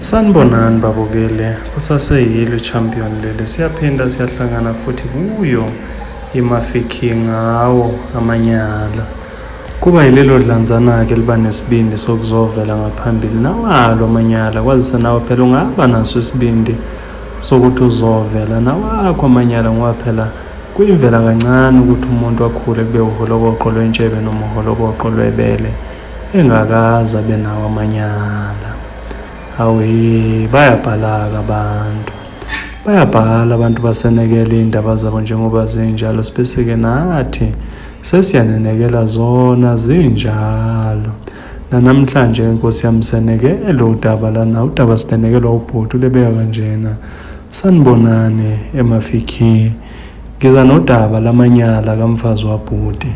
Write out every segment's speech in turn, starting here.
Sanibonani babukele, kusaseyilo champion leli, siyaphinda siyahlangana futhi kuyo iMafeking ngawo amanyala. Kuba yilelo dlanzana-ke liba nesibindi sokuzovela ngaphambili nawalo amanyala, kwazise nawe phela ungaba naso isibindi sokuthi uzovela nawakho amanyala, ngoba phela kuyimvela kancane ukuthi umuntu akhule kube uholokoqo lwentshebe noma uholokoqo lwebele engakaze abe nawo amanyala. Hawe, bayabhala abantu basenekela indaba zabo njengoba zinjalo, sibese-ke nathi sesiyanenekela zona zinjalo. Namhlanje inkosi yami senekelo udaba lana, udaba sinenekelwa ubhuti ulebeka kanjena. Sanibonani eMafeking, ngiza nodaba lamanyala kamfazi wabhuti.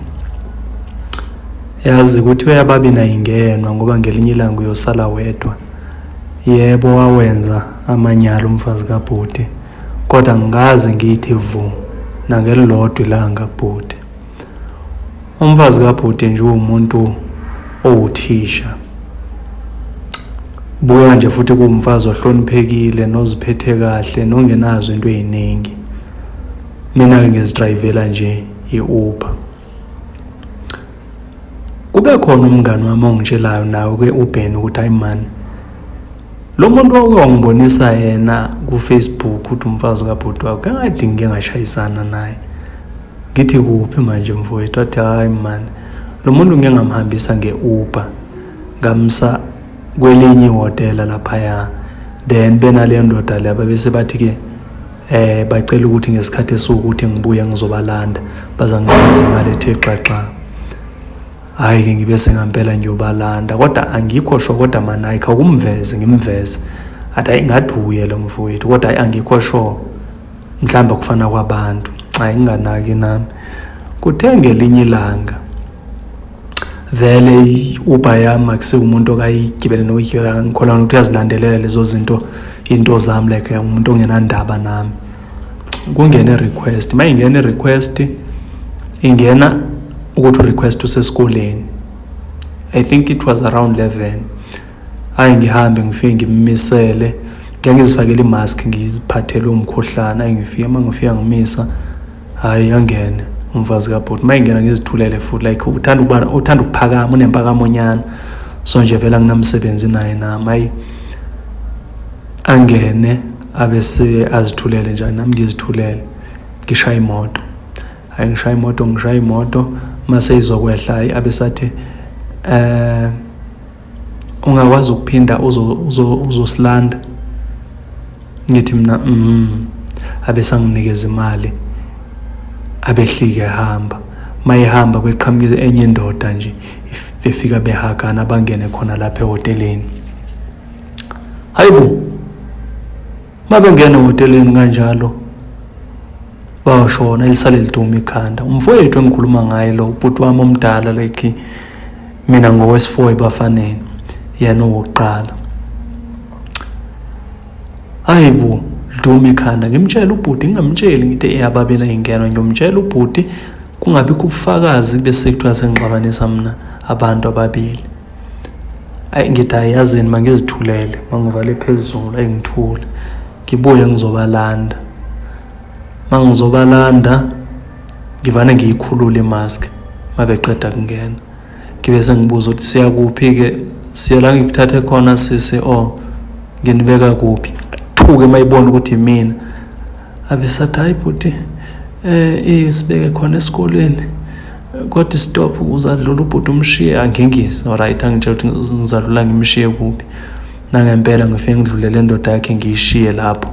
Yazi ukuthi uyababi nayingenwa ngoba ngelinye ilanga uyosala wedwa. Yebo, wawenza amanyala umfazi kabhuti, kodwa ngikaze ngithi vu nangelilodwa ilanga kabhuti. Umfazi kabhuti nje umuntu owuthisha, buya nje futhi kuwumfazi ohloniphekile noziphethe kahle nongenazo into eziningi. Mina-ke ngizidrayivela nje i-Uber. Kube khona umngani wami ongitshelayo nawe-ke uBen ukuthi hayi man, lo muntu wangibonisa yena ku-Facebook ukuthi umfazi kabhuti wakhe kade ngike ngashayisana naye. Ngithi kuphi manje mfowethu? Wathi hayi man, lo muntu ngike ngamhambisa nge-Uber ngamsa kwelinye ihhotela laphaya, then benaleyo ndoda leyo bese bathi-ke bacela ukuthi ngesikhathi esukuthi ngibuye ngizobalanda bazanginikeza imali ethe xaxa. Hayi-ke ngibe sengampela ngiyobalanda, kodwa angikho sho, kodwa man hayi khawumveze ngimveze. Athi hayi ngathi uye lo mfowethu, kodwa hayi angikho sho, mhlawumbe kufana kwabantu. Hayi nginganaki nami. Kuthe ngelinye ilanga vele i-Uber yami akusiwo umuntu okayigibele nokuyigibela, ngikholwa ukuthi uyazilandelela lezo zinto, into zami like umuntu ongenandaba nami. Kungena i-request, uma ingena i-request ingena ukuthi u-request usesikoleni. I think it was around 11. Hayi ngihambe ngifike ngimmisele, ngeke ngizifakele imask ngiziphathele umkhohlana. Hayi ngifike mangifika ngimisa, hayi angene umfazi kabhuti. Uma ingena ngizithulele futhi like uthanda ukuphakama, unempakamonyana, so nje vela nginamsebenzi naye nami. Hayi angene abese azithulele njani, nami ngizithulele ngishaya imoto. Hayi ngishaya imoto mase izokwehla, hayi abesathi ungakwazi ukuphinda uzosilanda. Ngithi mina abesanginikeza imali, abehlike ehamba. Mayihamba kweqhamuke enye indoda nje, befika behagana bangene khona lapha ehoteleni. Hayibo, mabengena ehoteleni kanjalo bashona elisale liduma ikhanda. Umfowethu engikhuluma ngaye lo, ubhuti wami omdala, like mina ngowesi4 ebafaneni, yena owokuqala. Hayibo, liduma ikhanda. Ngimtshela ubhuti, ngingamtsheli ngithi eyababela ingeno, ngiyomtshela ubhuti kungabi kubufakazi bese kuthiwa sengixabanisa mina abantu ababili. Hayi ngithi ayazini mangizithulele, mangivale phezulu ayingithule, ngibuye ngizobalanda. Mangizobalanda ngivane ngiyikhulule imask mabeqeda kungena. Ngibe sengibuza ukuthi siyakuphi-ke, siyela ngikuthathe khona sisi, nginibeka kuphi? Thuke mayibona ukuthi mina. Abesathi hayi bhuti sibeke khona esikoleni, kodwa stop uzadlula ubhuti umshiye. Angingisi, alright, angitshela ukuthi ngizadlula ngimshiye kuphi. Nangempela ngifike ngidlulele indoda yakhe ngiyishiye lapho.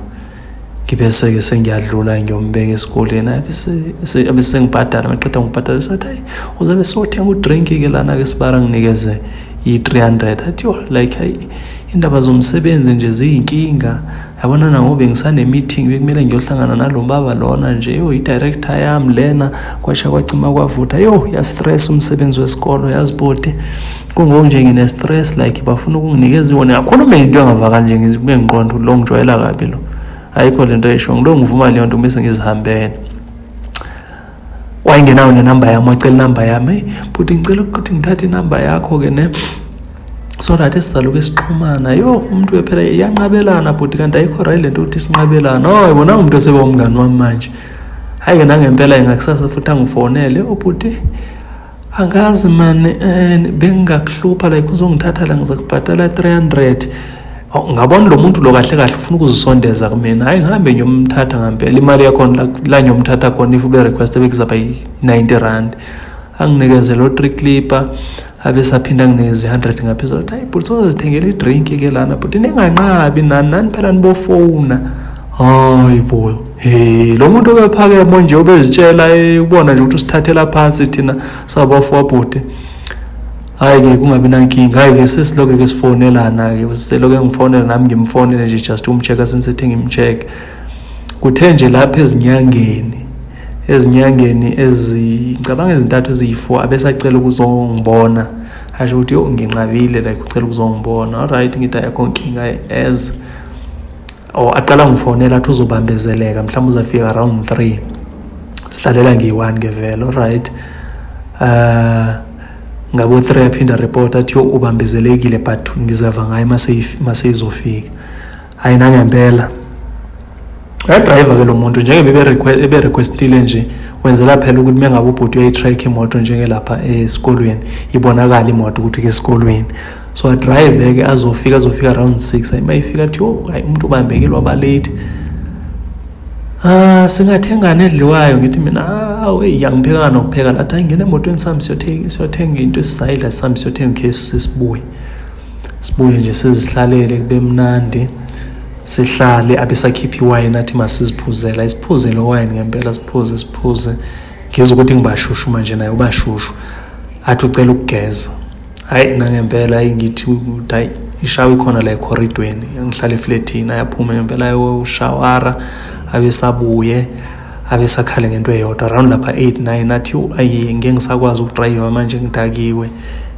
Ngibese-ke sengiyadlula ngiyombeka esikoleni. Abese sengibhadala, maqeda ngibhadala sathi hayi uzabe sothenga udrink-ke lana-ke sibara nginikeze i-300. Athi like hayi indaba zomsebenzi nje ziyinkinga, yabona nangobe ngisane-meeting bekumele ngiyohlangana nalo baba lona nje, i-director yami lena kwasha kwacima kwavutha. Ya-stress umsebenzi wesikolo, yazi bhuti kungonje ngine-stress, like bafuna ukunginikeza iwona. Ngakhuluma into engavakali nje ngizibe ngiqonda lo ngijwayela kabi lo. Ayikho lento esho, ngilo ngivuma leyo nto bese ngizihambele. Wayengenayo nenamba yami, wacela inamba yami. Bhuti ngicela ukuthi ngithathe inamba yakho-ke ne so that sizaloku esixhumana umuntu phela iyanqabelana bhuti kanti ayikho right lento ukuthi sinqabelana yibona umuntu oseba umngani wami manje hayi ke nangempela ngakusasa futhi angifonele bhuti angazi man bengakuhlupha like uzongithatha la ngizakubhatala 300 ngabona lo muntu lo kahle kahle ufuna ukuzisondeza kumina hayi ngihambe ngiyomthatha ngempela imali yakho la ngiyomthatha khona if ube request bekuzaba 90 rand anginikeze lo 3 clipper abe saphinda ngineze 100 ngaphezulu hayi but uzozithengela idrink ke lana but ninganqabi nani phela nibofona hayi boy lo muntu obephakemo nje obezitshela ubona nje ukuthi usithathela phansi thina sabafo wabhuti hayi ke kungabi nankinga hayi ke sesiloke ke sifonelana ke useloke ngifonela nami ngimfonele nje just umcheck sensethe ngimcheck kuthe nje lapha ezinyangeni ngicabanga ezintathu eziyi4 abesacela ukuzongibona asho ukuthi nginqabile like ucela ukuzongibona alright ngithi ayakho inkinga as aqala ngifonela athi uzobambezeleka mhlawumbe uzafika around 3 sihlalela ngi1 ngevele alright ngabo 3 aphinda report athi ubambezelekile but ngizava ngaye mase izofika hayi nangempela driver ke lo muntu njengebe requestile nje wenzela phela ukuthi mengabe ubhuti uyayitrack imoto njenge lapha esikolweni ibonakala imoto ukuthi ke esikolweni so a driver ke azofika around 6 ayifika athi hayi umuntu ubambekile waba late singathengana edliwayo ngithi mina yangipheka nokupheka lathi ngene emotweni sami siyothenga into esisayidla sami siyothenga KFC sibuye nje sizihlalele kube mnandi sihlale abesakhipha iwine athi masiziphuzela isiphuzele wine ngempela siphuze ngizwe ukuthi ngibashushu manje naye ubashushu athi ucela ukugeza hayi nangempela ngithi hayi ishawa ikhona la ecorridorweni ngihlala eflatini ayaphuma ngempela yoshawara abesabuye abesakhale ngento eyodwa around lapha 8-9 athi ayi ngeke ngisakwazi ukudrive manje ngidakiwe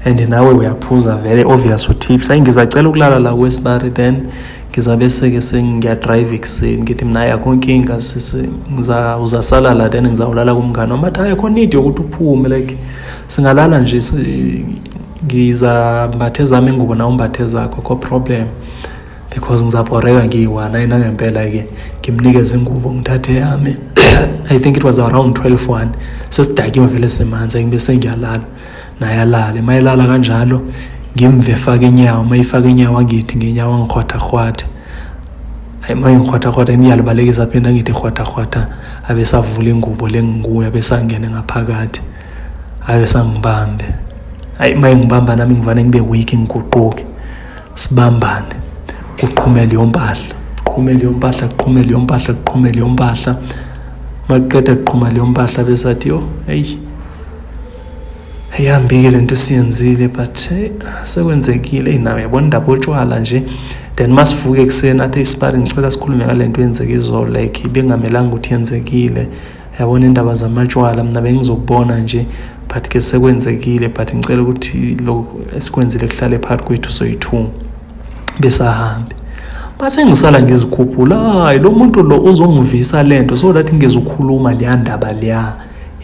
and nawe uyaphuza very obvious tips ayingizacela ukulala la kwesibari then ngizabe seke sengiyadrive ekseni ngithi mina yakho inkinga uzasala la then ngizawulala kumngane amathi ayikho need yokuthi uphume like singalala nje ngizambathe zami ingubo na umbathe zakho ko problem because ngizabhoreka ngiyi1 ayina ngempela ke ngimnikeze ingubo ngithathe yami I think it was around 12:1 sesidakiwe vele semanzi ngibese ngiyalala nayalala mayilala kanjalo ngimve faka inyawo mayifaka inyawo ngithi ngenyawo ngikhwatha hayi mayengikhwatha ngiyalibalekisa phinda ngithi khwatha abesavula ingubo lenginguye abesangene ngaphakathi abesangibambe hayi mayengibamba nami ngivane ngibe weak ngiguquke sibambane kuqhumela yompahla maqeda kuqhuma leyo mpahla besathi hey ayihambile lento siyenzile but sekwenzekile inawe yabona indaba otshwala nje then masivuke ekseni athi isipari ngicela sikhulume ngalento yenzeke izolo like ibengamelanga ukuthi yenzekile yabona indaba zamatshwala mina bengizokubona nje but ke sekwenzekile but ngicela ukuthi lo esikwenzile kuhlale phakathi kwethu soyi2 besahambe base ngisala ngizikhuphula hayi lo muntu lo uzongivisa lento so that ngizokhuluma leyandaba leya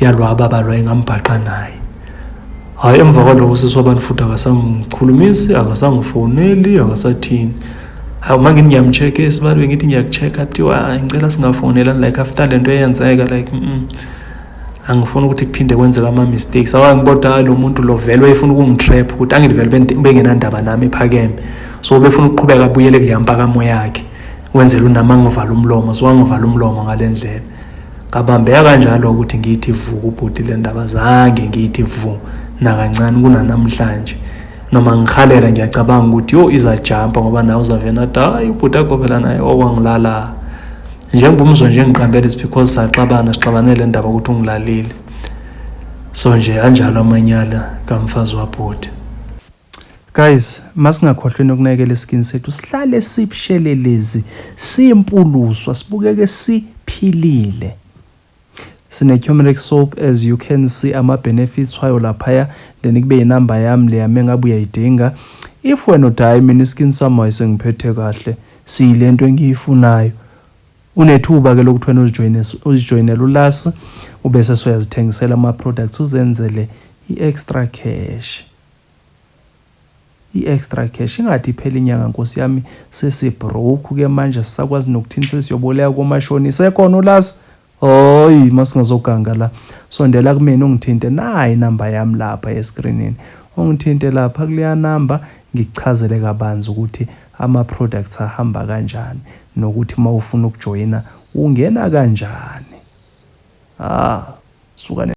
yalwaba balwa engambhaqa naye hayi emva kwalokho sesiwabani futhi akasangikhulumisi akasangifoneli akasathini hayi manje ngiyamcheck esibali ngithi ngiyakucheck athi ngicela singafonela like after lento eyenzeka like angifuni ukuthi kuphinde kwenzeka ama mistakes awangibona lo muntu lo vele wayefuna ukungitrap ukuthi angivele bengenandaba nami ephakeme so befuna ukuqhubeka abuyele kuyampakamo yakhe wenzela unama ngivala umlomo so wangivala umlomo ngalendlela kabambeka kanjalo ukuthi ngithi vuka ubhuti le ndaba zange ngithi vu nakancane kunanamhlanje noma ngikhalela ngiyacabanga ukuthi izajumpa ngoba nawe uzavena hayi ubhuti akho phela naye okwangilala njengomzwa nje ngiqambela is because sixabanele indaba ukuthi ungilalile so nje kanjalo amanyala kamfazi wabhuti. Guys, masingakhohlweni ukunakekela iskin sethu sihlale sibushelelezi simpuluswa sibukeke siphilile. Sine turmeric soap as you can see ama benefits wayo lapha then kube inamba yami le yami ngabe uyayidinga. If wena uthi mina skin sami sengiphethe kahle siyilento engiyifunayo unethuba ke lokuthi wena uzijoinele ulasi ubese soyazithengisela ama products uzenzele iextra cash. i-extra cash ingathi iphela inyanga nkosi yami sesibroke ke manje sisakwazi nokuthini sesiyoboleka komashonisa ekhona ulazi hoyi masingazoganga la sondela kumina ungithinte nayi inamba yami lapha escreenini ungithinte lapha kuleya namba ngikuchazele kabanzi ukuthi ama products ahamba kanjani nokuthi mawufuna ukujoyina ungena kanjani suka